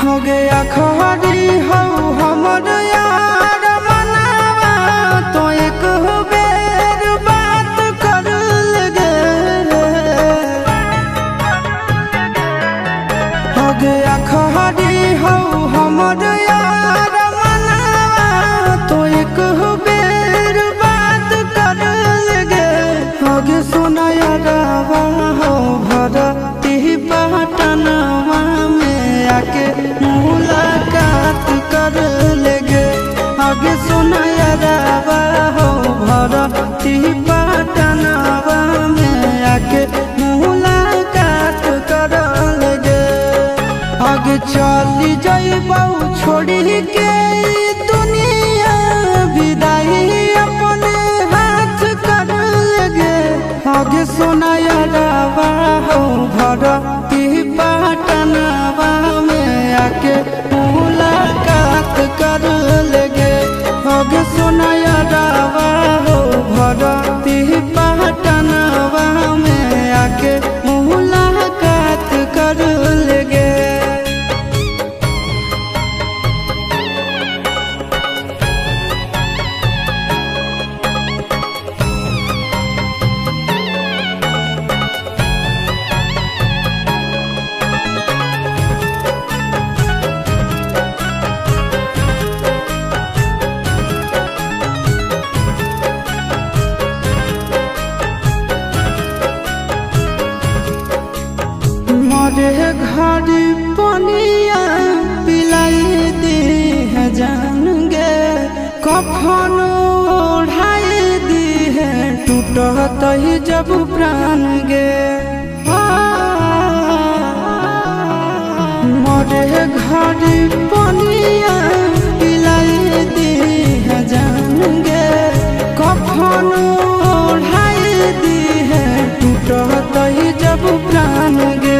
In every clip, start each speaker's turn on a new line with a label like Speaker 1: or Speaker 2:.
Speaker 1: हो गया खरी हो हमर यार मनावा तो एक बेर बात कर लगे। हो गया खरी हो हमर यार मनावा तो एक बेर बात कर लगे। हो गे सोना यारवा हो भरती पटनवा में आके मुलाकात कर लेगे। आगे सुना यारवा हो भरती पटनवा में आके मुलाकात कर लेगे। आगे चली जाइबौ छोड़ी के दुनिया विदाई अपने हाथ कर लेगे। आगे सुना यारवा हो भरती पटनवा में आके मुलाकात कर लेगे। आगे सुना यारवा हो भरती पटनवा में आके मुलाकात कर लेगे। मोरे घर पनिया पिलाई दी है जान गे। कफन ओढ़ाई दी है टूटत ही जब प्राण गे। मोरे घर पनिया पिलाई दी है जान गे। कफन ओढ़ाई दी है टूटत ही जब प्राण गे।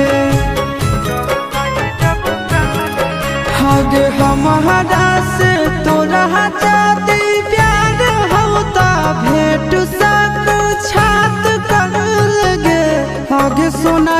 Speaker 1: हगे हमारा से तोरा जाती प्यार होता भेंट साथ छात कर लगे। हगे सोना